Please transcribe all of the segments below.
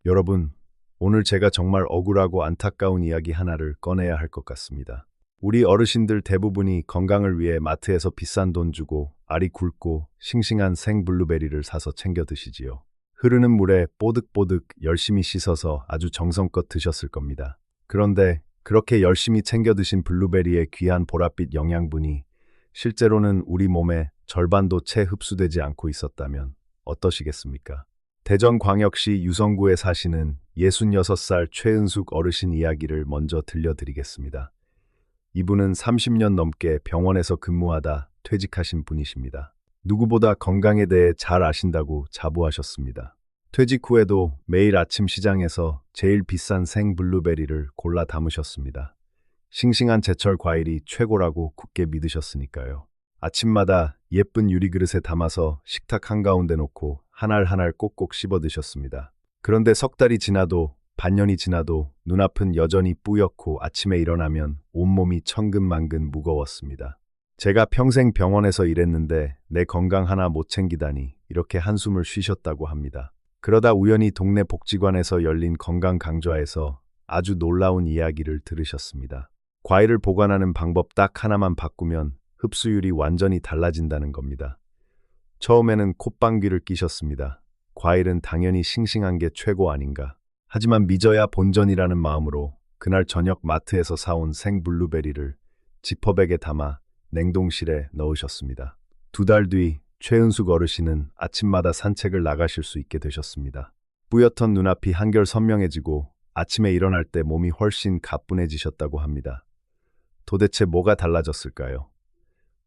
여러분, 오늘 제가 정말 억울하고 안타까운 이야기 하나를 꺼내야 할 것 같습니다. 우리 어르신들 대부분이 건강을 위해 마트에서 비싼 돈 주고 알이 굵고 싱싱한 생 블루베리를 사서 챙겨 드시지요. 흐르는 물에 뽀득뽀득 열심히 씻어서 아주 정성껏 드셨을 겁니다. 그런데 그렇게 열심히 챙겨 드신 블루베리의 귀한 보랏빛 영양분이 실제로는 우리 몸의 절반도 채 흡수되지 않고 있었다면 어떠시겠습니까? 대전광역시 유성구에 사시는 66살 최은숙 어르신 이야기를 먼저 들려드리겠습니다. 이분은 30년 넘게 병원에서 근무하다 퇴직하신 분이십니다. 누구보다 건강에 대해 잘 아신다고 자부하셨습니다. 퇴직 후에도 매일 아침 시장에서 제일 비싼 생 블루베리를 골라 담으셨습니다. 싱싱한 제철 과일이 최고라고 굳게 믿으셨으니까요. 아침마다 예쁜 유리그릇에 담아서 식탁 한가운데 놓고 한 알 한 알 꼭꼭 씹어 드셨습니다. 그런데 석 달이 지나도 반년이 지나도 눈앞은 여전히 뿌옇고 아침에 일어나면 온몸이 천근만근 무거웠습니다. 제가 평생 병원에서 일했는데 내 건강 하나 못 챙기다니 이렇게 한숨을 쉬셨다고 합니다. 그러다 우연히 동네 복지관에서 열린 건강 강좌에서 아주 놀라운 이야기를 들으셨습니다. 과일을 보관하는 방법 딱 하나만 바꾸면 흡수율이 완전히 달라진다는 겁니다. 처음에는 콧방귀를 뀌셨습니다. 과일은 당연히 싱싱한 게 최고 아닌가. 하지만 믿어야 본전이라는 마음으로 그날 저녁 마트에서 사온 생 블루베리를 지퍼백에 담아 냉동실에 넣으셨습니다. 2달 뒤 최은숙 어르신은 아침마다 산책을 나가실 수 있게 되셨습니다. 뿌옇던 눈앞이 한결 선명해지고 아침에 일어날 때 몸이 훨씬 가뿐해지셨다고 합니다. 도대체 뭐가 달라졌을까요?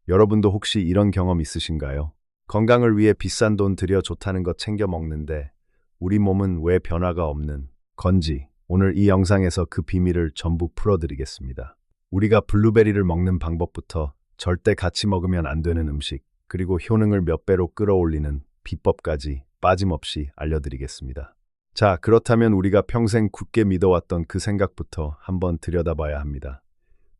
여러분도 혹시 이런 경험 있으신가요? 건강을 위해 비싼 돈 들여 좋다는 것 챙겨 먹는데 우리 몸은 왜 변화가 없는 건지 오늘 이 영상에서 그 비밀을 전부 풀어드리겠습니다. 우리가 블루베리를 먹는 방법부터 절대 같이 먹으면 안 되는 음식, 그리고 효능을 몇 배로 끌어올리는 비법까지 빠짐없이 알려드리겠습니다. 자, 그렇다면 우리가 평생 굳게 믿어왔던 그 생각부터 한번 들여다봐야 합니다.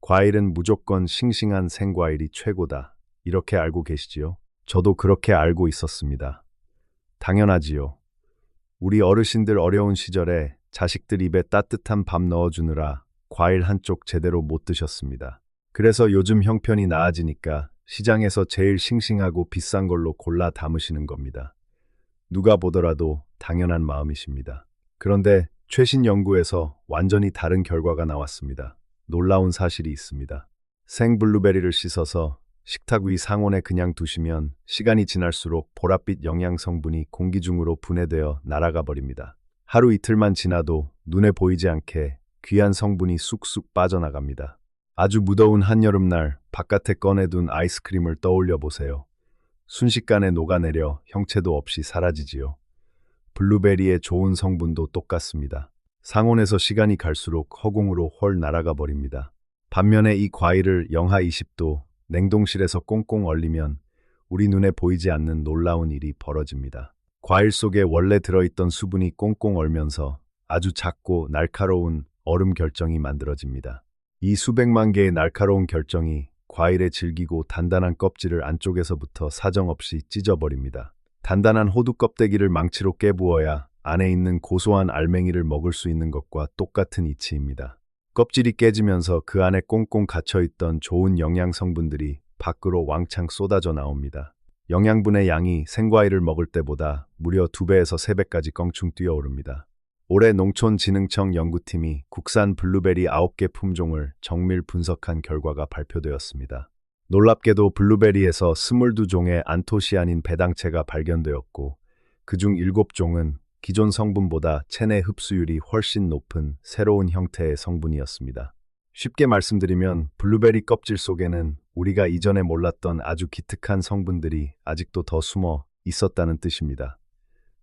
과일은 무조건 싱싱한 생과일이 최고다. 이렇게 알고 계시지요? 저도 그렇게 알고 있었습니다. 당연하지요. 우리 어르신들 어려운 시절에 자식들 입에 따뜻한 밥 넣어주느라 과일 한쪽 제대로 못 드셨습니다. 그래서 요즘 형편이 나아지니까 시장에서 제일 싱싱하고 비싼 걸로 골라 담으시는 겁니다. 누가 보더라도 당연한 마음이십니다. 그런데 최신 연구에서 완전히 다른 결과가 나왔습니다. 놀라운 사실이 있습니다. 생 블루베리를 씻어서 식탁 위 상온에 그냥 두시면 시간이 지날수록 보랏빛 영양 성분이 공기 중으로 분해되어 날아가 버립니다. 하루 이틀만 지나도 눈에 보이지 않게 귀한 성분이 쑥쑥 빠져나갑니다. 아주 무더운 한여름날 바깥에 꺼내둔 아이스크림을 떠올려 보세요. 순식간에 녹아내려 형체도 없이 사라지지요. 블루베리의 좋은 성분도 똑같습니다. 상온에서 시간이 갈수록 허공으로 헐 날아가 버립니다. 반면에 이 과일을 영하 20도 냉동실에서 꽁꽁 얼리면 우리 눈에 보이지 않는 놀라운 일이 벌어집니다. 과일 속에 원래 들어있던 수분이 꽁꽁 얼면서 아주 작고 날카로운 얼음 결정이 만들어집니다. 이 수백만 개의 날카로운 결정이 과일의 질기고 단단한 껍질을 안쪽에서부터 사정없이 찢어버립니다. 단단한 호두 껍데기를 망치로 깨부어야 안에 있는 고소한 알맹이를 먹을 수 있는 것과 똑같은 이치입니다. 껍질이 깨지면서 그 안에 꽁꽁 갇혀있던 좋은 영양 성분들이 밖으로 왕창 쏟아져 나옵니다. 영양분의 양이 생과일을 먹을 때보다 무려 2배에서 3배까지 껑충 뛰어오릅니다. 올해 농촌진흥청 연구팀이 국산 블루베리 9개 품종을 정밀 분석한 결과가 발표되었습니다. 놀랍게도 블루베리에서 22종의 안토시아닌 배당체가 발견되었고 그중 7종은 기존 성분보다 체내 흡수율이 훨씬 높은 새로운 형태의 성분이었습니다. 쉽게 말씀드리면 블루베리 껍질 속에는 우리가 이전에 몰랐던 아주 기특한 성분들이 아직도 더 숨어 있었다는 뜻입니다.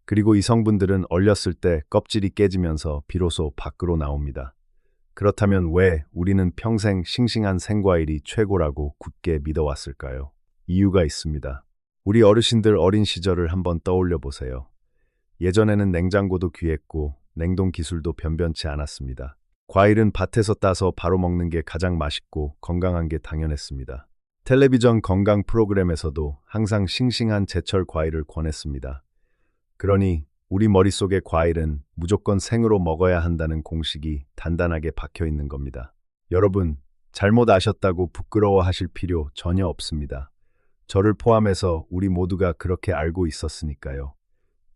그리고 이 성분들은 얼렸을 때 껍질이 깨지면서 비로소 밖으로 나옵니다. 그렇다면 왜 우리는 평생 싱싱한 생과일이 최고라고 굳게 믿어왔을까요? 이유가 있습니다. 우리 어르신들 어린 시절을 한번 떠올려 보세요. 예전에는 냉장고도 귀했고 냉동 기술도 변변치 않았습니다. 과일은 밭에서 따서 바로 먹는 게 가장 맛있고 건강한 게 당연했습니다. 텔레비전 건강 프로그램에서도 항상 싱싱한 제철 과일을 권했습니다. 그러니 우리 머릿속에 과일은 무조건 생으로 먹어야 한다는 공식이 단단하게 박혀 있는 겁니다. 여러분, 잘못 아셨다고 부끄러워하실 필요 전혀 없습니다. 저를 포함해서 우리 모두가 그렇게 알고 있었으니까요.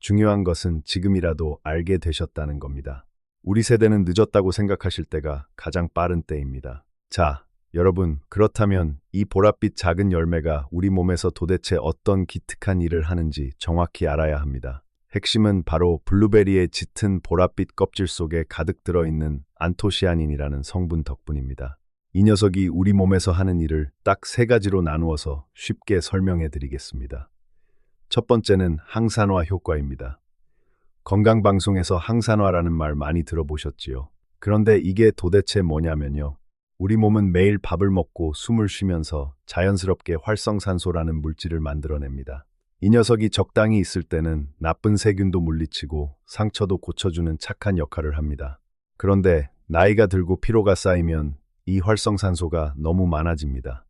중요한 것은 지금이라도 알게 되셨다는 겁니다. 우리 세대는 늦었다고 생각하실 때가 가장 빠른 때입니다. 자, 여러분, 그렇다면 이 보랏빛 작은 열매가 우리 몸에서 도대체 어떤 기특한 일을 하는지 정확히 알아야 합니다. 핵심은 바로 블루베리의 짙은 보랏빛 껍질 속에 가득 들어있는 안토시아닌이라는 성분 덕분입니다. 이 녀석이 우리 몸에서 하는 일을 딱 세 가지로 나누어서 쉽게 설명해 드리겠습니다. 첫 번째는 항산화 효과입니다. 건강방송에서 항산화라는 말 많이 들어보셨지요? 그런데 이게 도대체 뭐냐면요. 우리 몸은 매일 밥을 먹고 숨을 쉬면서 자연스럽게 활성산소라는 물질을 만들어냅니다. 이 녀석이 적당히 있을 때는 나쁜 세균도 물리치고 상처도 고쳐주는 착한 역할을 합니다. 그런데 나이가 들고 피로가 쌓이면 이 활성산소가 너무 많아집니다.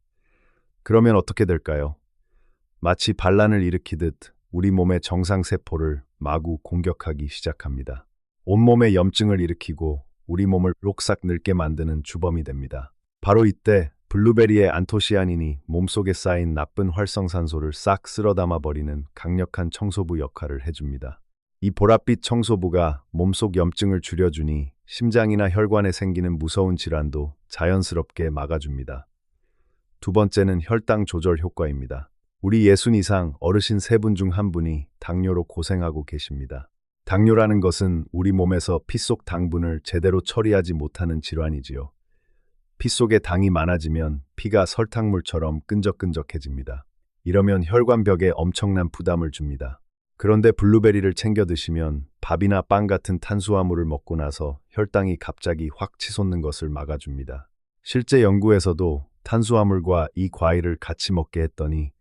그러면 어떻게 될까요? 마치 반란을 일으키듯 우리 몸의 정상세포를 마구 공격하기 시작합니다. 온몸에 염증을 일으키고 우리 몸을 록싹 늙게 만드는 주범이 됩니다. 바로 이때 블루베리의 안토시아닌이 몸속에 쌓인 나쁜 활성산소를 싹 쓸어 담아버리는 강력한 청소부 역할을 해줍니다. 이 보랏빛 청소부가 몸속 염증을 줄여주니 심장이나 혈관에 생기는 무서운 질환도 자연스럽게 막아줍니다. 두 번째는 혈당 조절 효과입니다. 우리 60 이상 어르신 3분 중 1분이 당뇨로 고생하고 계십니다. 당뇨라는 것은 우리 몸에서 피 속 당분을 제대로 처리하지 못하는 질환이지요. 피 속에 당이 많아지면 피가 설탕물처럼 끈적끈적해집니다. 이러면 혈관벽에 엄청난 부담을 줍니다. 그런데 블루베리를 챙겨 드시면 밥이나 빵 같은 탄수화물을 먹고 나서 혈당이 갑자기 확 치솟는 것을 막아줍니다. 실제 연구에서도 탄수화물과 이 과일을 같이 먹게 했더니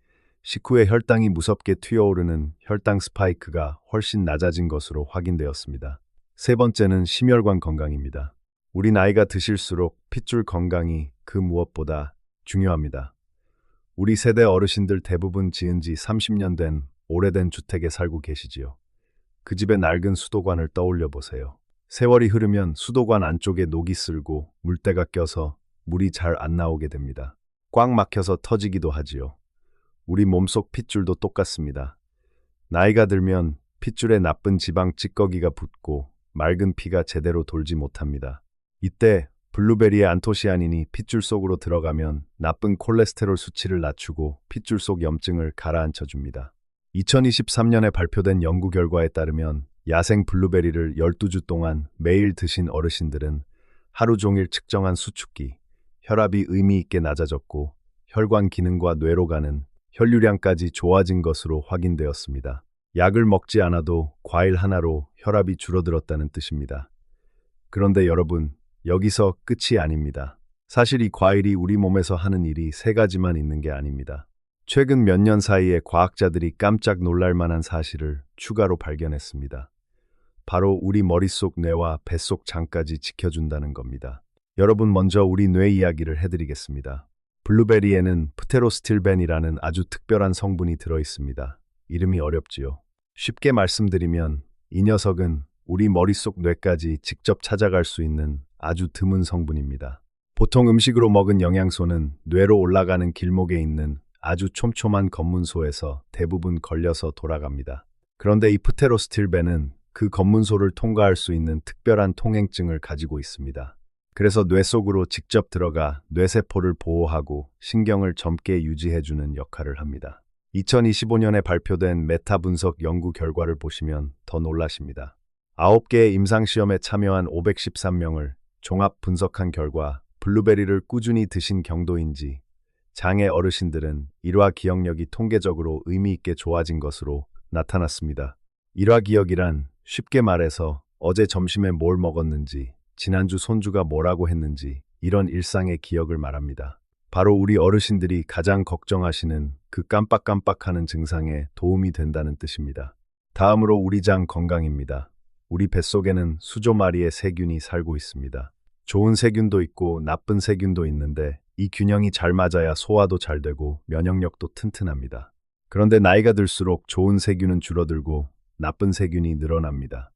식후에 혈당이 무섭게 튀어오르는 혈당 스파이크가 훨씬 낮아진 것으로 확인되었습니다. 세 번째는 심혈관 건강입니다. 우리 나이가 드실수록 핏줄 건강이 그 무엇보다 중요합니다. 우리 세대 어르신들 대부분 지은 지 30년 된 오래된 주택에 살고 계시지요. 그 집의 낡은 수도관을 떠올려 보세요. 세월이 흐르면 수도관 안쪽에 녹이 슬고 물때가 껴서 물이 잘 안 나오게 됩니다. 꽉 막혀서 터지기도 하지요. 우리 몸속 핏줄도 똑같습니다. 나이가 들면 핏줄에 나쁜 지방 찌꺼기가 붙고 맑은 피가 제대로 돌지 못합니다. 이때 블루베리의 안토시아닌이 핏줄 속으로 들어가면 나쁜 콜레스테롤 수치를 낮추고 핏줄 속 염증을 가라앉혀줍니다. 2023년에 발표된 연구 결과에 따르면 야생 블루베리를 12주 동안 매일 드신 어르신들은 하루 종일 측정한 수축기, 혈압이 의미 있게 낮아졌고 혈관 기능과 뇌로 가는 혈류량까지 좋아진 것으로 확인되었습니다. 약을 먹지 않아도 과일 하나로 혈압이 줄어들었다는 뜻입니다. 그런데 여러분, 여기서 끝이 아닙니다. 사실 이 과일이 우리 몸에서 하는 일이 3가지만 있는 게 아닙니다. 최근 몇 년 사이에 과학자들이 깜짝 놀랄 만한 사실을 추가로 발견했습니다. 바로 우리 머릿속 뇌와 뱃속 장까지 지켜준다는 겁니다. 여러분, 먼저 우리 뇌 이야기를 해드리겠습니다. 블루베리에는 프테로스틸벤이라는 아주 특별한 성분이 들어있습니다. 이름이 어렵지요. 쉽게 말씀드리면 이 녀석은 우리 머릿속 뇌까지 직접 찾아갈 수 있는 아주 드문 성분입니다. 보통 음식으로 먹은 영양소는 뇌로 올라가는 길목에 있는 아주 촘촘한 검문소에서 대부분 걸려서 돌아갑니다. 그런데 이 프테로스틸벤은 그 검문소를 통과할 수 있는 특별한 통행증을 가지고 있습니다. 그래서 뇌 속으로 직접 들어가 뇌세포를 보호하고 신경을 젊게 유지해주는 역할을 합니다. 2025년에 발표된 메타 분석 연구 결과를 보시면 더 놀라십니다. 9개의 임상시험에 참여한 513명을 종합 분석한 결과 블루베리를 꾸준히 드신 경도인지 장애 어르신들은 일화 기억력이 통계적으로 의미 있게 좋아진 것으로 나타났습니다. 일화 기억이란 쉽게 말해서 어제 점심에 뭘 먹었는지, 지난주 손주가 뭐라고 했는지 이런 일상의 기억을 말합니다. 바로 우리 어르신들이 가장 걱정하시는 그 깜빡깜빡하는 증상에 도움이 된다는 뜻입니다. 다음으로 우리 장 건강입니다. 우리 뱃속에는 수조 마리의 세균이 살고 있습니다. 좋은 세균도 있고 나쁜 세균도 있는데 이 균형이 잘 맞아야 소화도 잘 되고 면역력도 튼튼합니다. 그런데 나이가 들수록 좋은 세균은 줄어들고 나쁜 세균이 늘어납니다.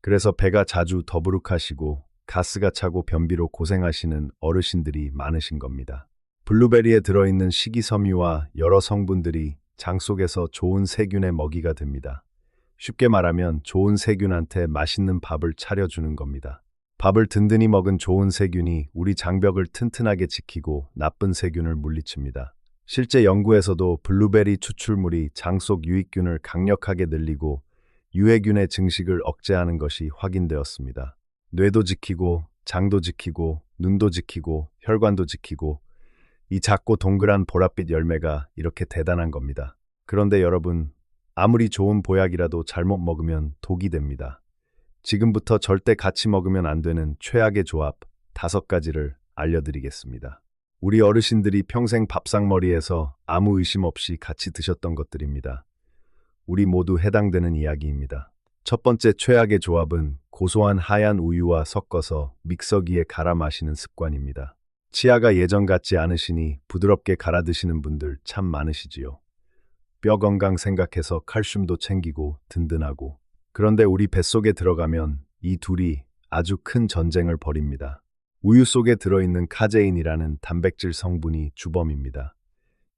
그래서 배가 자주 더부룩하시고 가스가 차고 변비로 고생하시는 어르신들이 많으신 겁니다. 블루베리에 들어있는 식이섬유와 여러 성분들이 장 속에서 좋은 세균의 먹이가 됩니다. 쉽게 말하면 좋은 세균한테 맛있는 밥을 차려주는 겁니다. 밥을 든든히 먹은 좋은 세균이 우리 장벽을 튼튼하게 지키고 나쁜 세균을 물리칩니다. 실제 연구에서도 블루베리 추출물이 장 속 유익균을 강력하게 늘리고 유해균의 증식을 억제하는 것이 확인되었습니다. 뇌도 지키고 장도 지키고 눈도 지키고 혈관도 지키고 이 작고 동그란 보랏빛 열매가 이렇게 대단한 겁니다. 그런데 여러분, 아무리 좋은 보약이라도 잘못 먹으면 독이 됩니다. 지금부터 절대 같이 먹으면 안 되는 최악의 조합 5가지를 알려드리겠습니다. 우리 어르신들이 평생 밥상머리에서 아무 의심 없이 같이 드셨던 것들입니다. 우리 모두 해당되는 이야기입니다. 첫 번째 최악의 조합은 고소한 하얀 우유와 섞어서 믹서기에 갈아 마시는 습관입니다. 치아가 예전 같지 않으시니 부드럽게 갈아 드시는 분들 참 많으시지요. 뼈 건강 생각해서 칼슘도 챙기고 든든하고. 그런데 우리 뱃속에 들어가면 이 둘이 아주 큰 전쟁을 벌입니다. 우유 속에 들어있는 카제인이라는 단백질 성분이 주범입니다.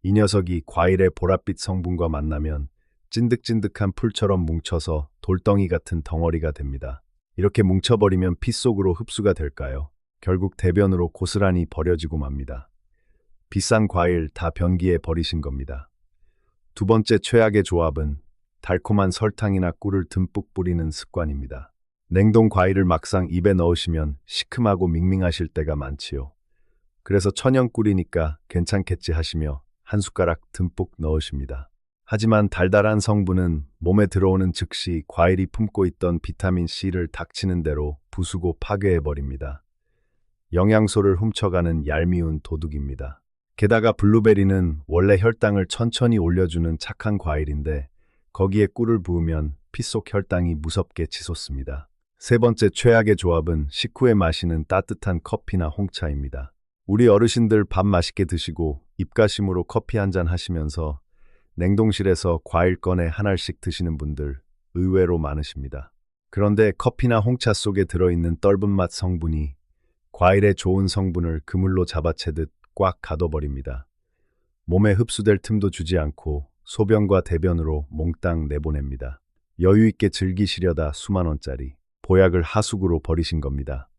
이 녀석이 과일의 보랏빛 성분과 만나면 찐득찐득한 풀처럼 뭉쳐서 돌덩이 같은 덩어리가 됩니다. 이렇게 뭉쳐버리면 피 속으로 흡수가 될까요? 결국 대변으로 고스란히 버려지고 맙니다. 비싼 과일 다 변기에 버리신 겁니다. 두 번째 최악의 조합은 달콤한 설탕이나 꿀을 듬뿍 뿌리는 습관입니다. 냉동 과일을 막상 입에 넣으시면 시큼하고 밍밍하실 때가 많지요. 그래서 천연 꿀이니까 괜찮겠지 하시며 한 숟가락 듬뿍 넣으십니다. 하지만 달달한 성분은 몸에 들어오는 즉시 과일이 품고 있던 비타민C를 닥치는 대로 부수고 파괴해버립니다. 영양소를 훔쳐가는 얄미운 도둑입니다. 게다가 블루베리는 원래 혈당을 천천히 올려주는 착한 과일인데 거기에 꿀을 부으면 피 속 혈당이 무섭게 치솟습니다. 세 번째 최악의 조합은 식후에 마시는 따뜻한 커피나 홍차입니다. 우리 어르신들 밥 맛있게 드시고 입가심으로 커피 한 잔 하시면서 냉동실에서 과일 꺼내 한 알씩 드시는 분들 의외로 많으십니다. 그런데 커피나 홍차 속에 들어있는 떫은 맛 성분이 과일의 좋은 성분을 그물로 잡아채듯 꽉 가둬버립니다. 몸에 흡수될 틈도 주지 않고 소변과 대변으로 몽땅 내보냅니다. 여유있게 즐기시려다 수만 원짜리 보약을 하수구로 버리신 겁니다.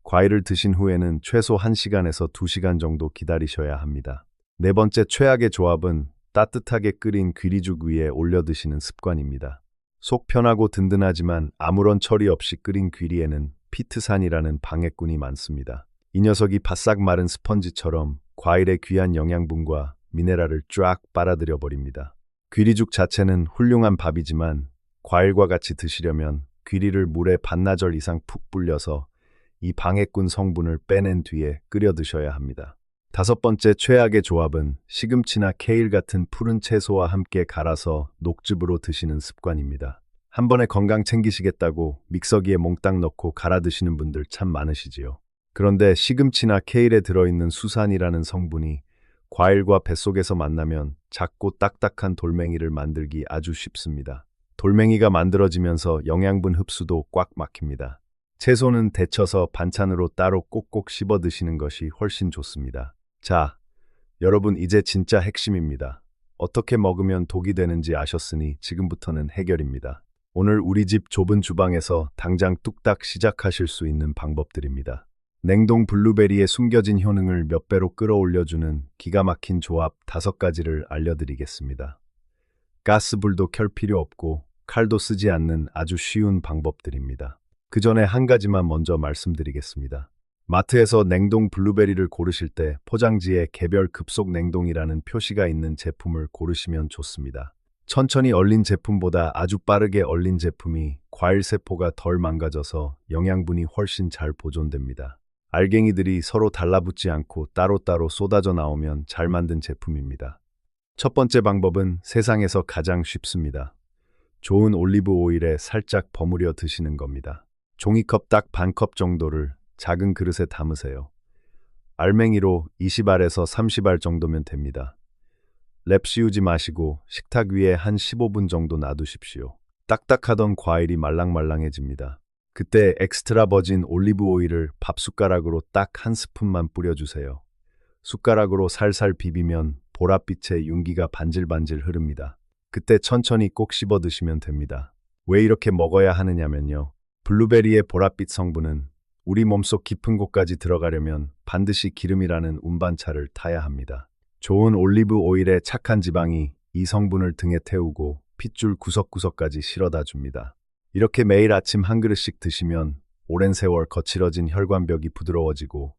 과일을 드신 후에는 최소 1시간에서 2시간 정도 기다리셔야 합니다. 네 번째 최악의 조합은 따뜻하게 끓인 귀리죽 위에 올려 드시는 습관입니다. 속 편하고 든든하지만 아무런 처리 없이 끓인 귀리에는 피트산이라는 방해꾼이 많습니다. 이 녀석이 바싹 마른 스펀지처럼 과일의 귀한 영양분과 미네랄을 쫙 빨아들여 버립니다. 귀리죽 자체는 훌륭한 밥이지만 과일과 같이 드시려면 귀리를 물에 반나절 이상 푹 불려서 이 방해꾼 성분을 빼낸 뒤에 끓여 드셔야 합니다. 다섯 번째 최악의 조합은 시금치나 케일 같은 푸른 채소와 함께 갈아서 녹즙으로 드시는 습관입니다. 한 번에 건강 챙기시겠다고 믹서기에 몽땅 넣고 갈아 드시는 분들 참 많으시지요. 그런데 시금치나 케일에 들어있는 수산이라는 성분이 과일과 뱃속에서 만나면 작고 딱딱한 돌멩이를 만들기 아주 쉽습니다. 돌멩이가 만들어지면서 영양분 흡수도 꽉 막힙니다. 채소는 데쳐서 반찬으로 따로 꼭꼭 씹어 드시는 것이 훨씬 좋습니다. 자, 여러분 이제 진짜 핵심입니다. 어떻게 먹으면 독이 되는지 아셨으니 지금부터는 해결입니다. 오늘 우리 집 좁은 주방에서 당장 뚝딱 시작하실 수 있는 방법들입니다. 냉동 블루베리의 숨겨진 효능을 몇 배로 끌어올려주는 기가 막힌 조합 5가지를 알려드리겠습니다. 가스불도 켤 필요 없고 칼도 쓰지 않는 아주 쉬운 방법들입니다. 그 전에 한 가지만 먼저 말씀드리겠습니다. 마트에서 냉동 블루베리를 고르실 때 포장지에 개별 급속 냉동이라는 표시가 있는 제품을 고르시면 좋습니다. 천천히 얼린 제품보다 아주 빠르게 얼린 제품이 과일 세포가 덜 망가져서 영양분이 훨씬 잘 보존됩니다. 알갱이들이 서로 달라붙지 않고 따로따로 쏟아져 나오면 잘 만든 제품입니다. 첫 번째 방법은 세상에서 가장 쉽습니다. 좋은 올리브 오일에 살짝 버무려 드시는 겁니다. 종이컵 딱 반 컵 정도를 작은 그릇에 담으세요. 알맹이로 20알에서 30알 정도면 됩니다. 랩 씌우지 마시고 식탁 위에 한 15분 정도 놔두십시오. 딱딱하던 과일이 말랑말랑해집니다. 그때 엑스트라 버진 올리브 오일을 밥 숟가락으로 딱 한 스푼만 뿌려주세요. 숟가락으로 살살 비비면 보랏빛의 윤기가 반질반질 흐릅니다. 그때 천천히 꼭 씹어 드시면 됩니다. 왜 이렇게 먹어야 하느냐면요. 블루베리의 보랏빛 성분은 우리 몸속 깊은 곳까지 들어가려면 반드시 기름이라는 운반차를 타야 합니다. 좋은 올리브 오일의 착한 지방이 이 성분을 등에 태우고 핏줄 구석구석까지 실어다 줍니다. 이렇게 매일 아침 한 그릇씩 드시면 오랜 세월 거칠어진 혈관벽이 부드러워지고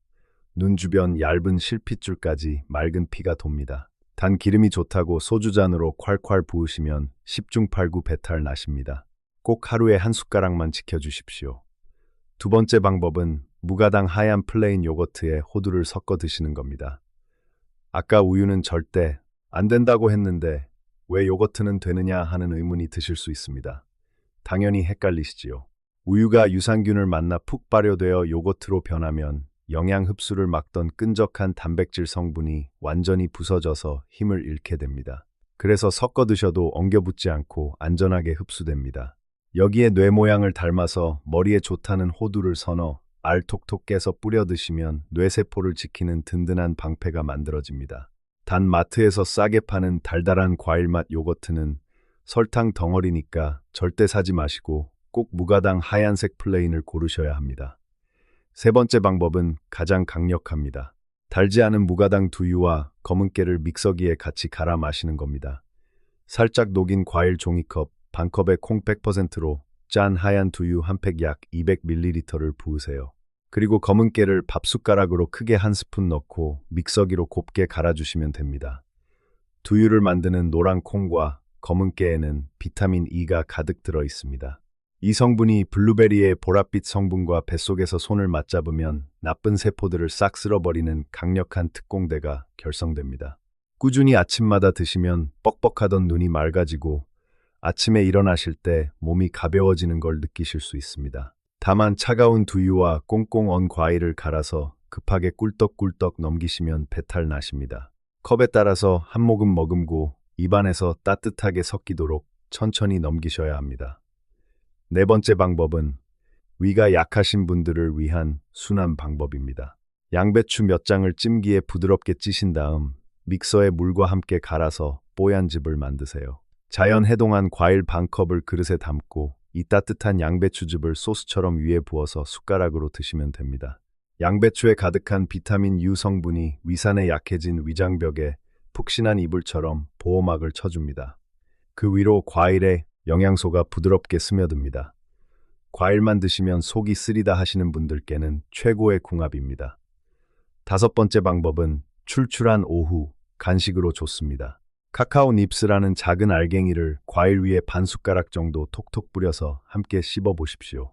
눈 주변 얇은 실핏줄까지 맑은 피가 돕니다. 단 기름이 좋다고 소주잔으로 콸콸 부으시면 10중8구 배탈 나십니다. 꼭 하루에 한 숟가락만 지켜주십시오. 두 번째 방법은 무가당 하얀 플레인 요거트에 호두를 섞어 드시는 겁니다. 아까 우유는 절대 안 된다고 했는데 왜 요거트는 되느냐 하는 의문이 드실 수 있습니다. 당연히 헷갈리시지요. 우유가 유산균을 만나 푹 발효되어 요거트로 변하면 영양 흡수를 막던 끈적한 단백질 성분이 완전히 부서져서 힘을 잃게 됩니다. 그래서 섞어 드셔도 엉겨붙지 않고 안전하게 흡수됩니다. 여기에 뇌 모양을 닮아서 머리에 좋다는 호두를 선어 알 톡톡 깨서 뿌려 드시면 뇌세포를 지키는 든든한 방패가 만들어집니다. 단 마트에서 싸게 파는 달달한 과일맛 요거트는 설탕 덩어리니까 절대 사지 마시고 꼭 무가당 하얀색 플레인을 고르셔야 합니다. 세 번째 방법은 가장 강력합니다. 달지 않은 무가당 두유와 검은깨를 믹서기에 같이 갈아 마시는 겁니다. 살짝 녹인 과일 종이컵 반 컵에 콩 100%로 짠 하얀 두유 한 팩 약 200ml를 부으세요. 그리고 검은깨를 밥숟가락으로 크게 한 스푼 넣고 믹서기로 곱게 갈아주시면 됩니다. 두유를 만드는 노란 콩과 검은깨에는 비타민 E가 가득 들어 있습니다. 이 성분이 블루베리의 보랏빛 성분과 뱃속에서 손을 맞잡으면 나쁜 세포들을 싹 쓸어버리는 강력한 특공대가 결성됩니다. 꾸준히 아침마다 드시면 뻑뻑하던 눈이 맑아지고 아침에 일어나실 때 몸이 가벼워지는 걸 느끼실 수 있습니다. 다만 차가운 두유와 꽁꽁 언 과일을 갈아서 급하게 꿀떡꿀떡 넘기시면 배탈 나십니다. 컵에 따라서 한 모금 머금고 입안에서 따뜻하게 섞이도록 천천히 넘기셔야 합니다. 네 번째 방법은 위가 약하신 분들을 위한 순환 방법입니다. 양배추 몇 장을 찜기에 부드럽게 찌신 다음 믹서에 물과 함께 갈아서 뽀얀즙을 만드세요. 자연 해동한 과일 반 컵을 그릇에 담고 이 따뜻한 양배추즙을 소스처럼 위에 부어서 숟가락으로 드시면 됩니다. 양배추에 가득한 비타민 U 성분이 위산에 약해진 위장벽에 푹신한 이불처럼 보호막을 쳐줍니다. 그 위로 과일의 영양소가 부드럽게 스며듭니다. 과일만 드시면 속이 쓰리다 하시는 분들께는 최고의 궁합입니다. 다섯 번째 방법은 출출한 오후 간식으로 좋습니다. 카카오 닙스라는 작은 알갱이를 과일 위에 반 숟가락 정도 톡톡 뿌려서 함께 씹어 보십시오.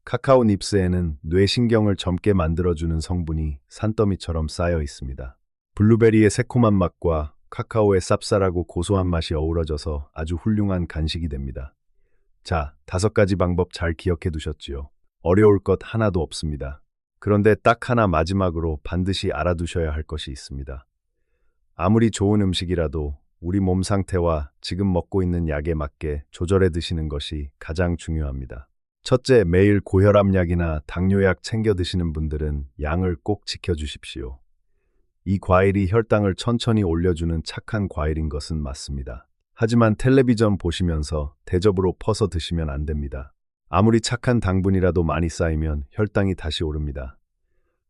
카카오 닙스에는 뇌신경을 젊게 만들어주는 성분이 산더미처럼 쌓여 있습니다. 블루베리의 새콤한 맛과 카카오의 쌉쌀하고 고소한 맛이 어우러져서 아주 훌륭한 간식이 됩니다. 자, 5가지 방법 잘 기억해 두셨지요? 어려울 것 하나도 없습니다. 그런데 딱 하나 마지막으로 반드시 알아두셔야 할 것이 있습니다. 아무리 좋은 음식이라도 우리 몸 상태와 지금 먹고 있는 약에 맞게 조절해 드시는 것이 가장 중요합니다. 첫째, 매일 고혈압약이나 당뇨약 챙겨 드시는 분들은 양을 꼭 지켜주십시오. 이 과일이 혈당을 천천히 올려주는 착한 과일인 것은 맞습니다. 하지만 텔레비전 보시면서 대접으로 퍼서 드시면 안 됩니다. 아무리 착한 당분이라도 많이 쌓이면 혈당이 다시 오릅니다.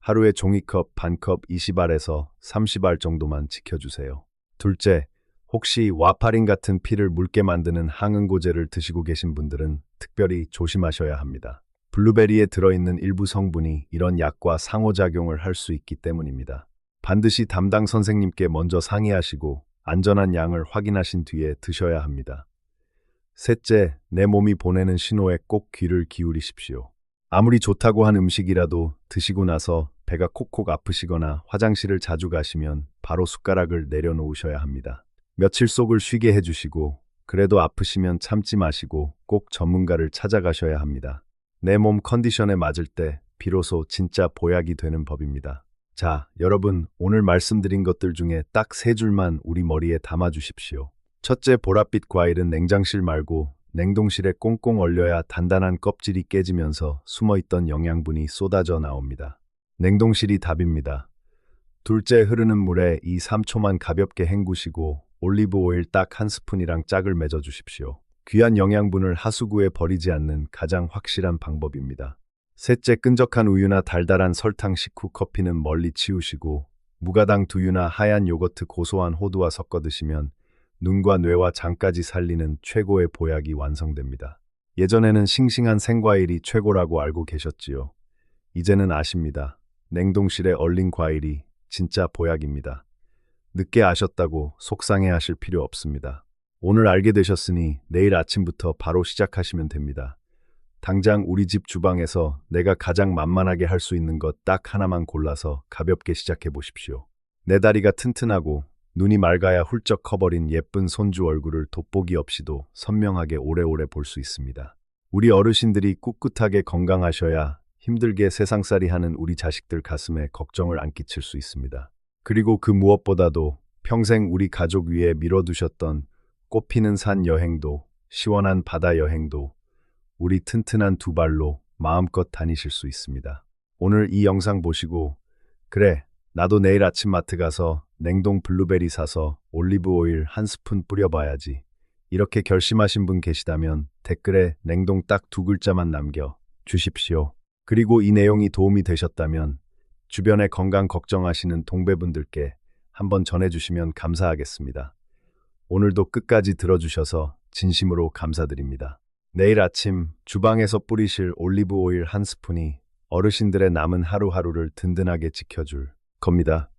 하루에 종이컵 반컵 20알에서 30알 정도만 지켜주세요. 둘째, 혹시 와파린 같은 피를 묽게 만드는 항응고제를 드시고 계신 분들은 특별히 조심하셔야 합니다. 블루베리에 들어있는 일부 성분이 이런 약과 상호작용을 할 수 있기 때문입니다. 반드시 담당 선생님께 먼저 상의하시고 안전한 양을 확인하신 뒤에 드셔야 합니다. 셋째, 내 몸이 보내는 신호에 꼭 귀를 기울이십시오. 아무리 좋다고 한 음식이라도 드시고 나서 배가 콕콕 아프시거나 화장실을 자주 가시면 바로 숟가락을 내려놓으셔야 합니다. 며칠 속을 쉬게 해주시고 그래도 아프시면 참지 마시고 꼭 전문가를 찾아가셔야 합니다. 내 몸 컨디션에 맞을 때 비로소 진짜 보약이 되는 법입니다. 자, 여러분, 오늘 말씀드린 것들 중에 딱 3줄만 우리 머리에 담아주십시오. 첫째, 보랏빛 과일은 냉장실 말고 냉동실에 꽁꽁 얼려야 단단한 껍질이 깨지면서 숨어있던 영양분이 쏟아져 나옵니다. 냉동실이 답입니다. 둘째, 흐르는 물에 2, 3초만 가볍게 헹구시고 올리브 오일 딱 한 스푼이랑 짝을 맺어 주십시오. 귀한 영양분을 하수구에 버리지 않는 가장 확실한 방법입니다. 셋째, 끈적한 우유나 달달한 설탕, 식후 커피는 멀리 치우시고 무가당 두유나 하얀 요거트, 고소한 호두와 섞어 드시면 눈과 뇌와 장까지 살리는 최고의 보약이 완성됩니다. 예전에는 싱싱한 생과일이 최고라고 알고 계셨지요. 이제는 아십니다. 냉동실에 얼린 과일이 진짜 보약입니다. 늦게 아셨다고 속상해하실 필요 없습니다. 오늘 알게 되셨으니 내일 아침부터 바로 시작하시면 됩니다. 당장 우리 집 주방에서 내가 가장 만만하게 할 수 있는 것 딱 하나만 골라서 가볍게 시작해 보십시오. 내 다리가 튼튼하고 눈이 맑아야 훌쩍 커버린 예쁜 손주 얼굴을 돋보기 없이도 선명하게 오래오래 볼 수 있습니다. 우리 어르신들이 꿋꿋하게 건강하셔야 힘들게 세상살이 하는 우리 자식들 가슴에 걱정을 안 끼칠 수 있습니다. 그리고 그 무엇보다도 평생 우리 가족 위에 밀어두셨던 꽃피는 산 여행도, 시원한 바다 여행도 우리 튼튼한 두 발로 마음껏 다니실 수 있습니다. 오늘 이 영상 보시고 그래, 나도 내일 아침 마트 가서 냉동 블루베리 사서 올리브 오일 한 스푼 뿌려봐야지, 이렇게 결심하신 분 계시다면 댓글에 냉동 딱 두 글자만 남겨 주십시오. 그리고 이 내용이 도움이 되셨다면 주변에 건강 걱정하시는 동배분들께 한번 전해주시면 감사하겠습니다. 오늘도 끝까지 들어주셔서 진심으로 감사드립니다. 내일 아침 주방에서 뿌리실 올리브 오일 한 스푼이 어르신들의 남은 하루하루를 든든하게 지켜줄 겁니다.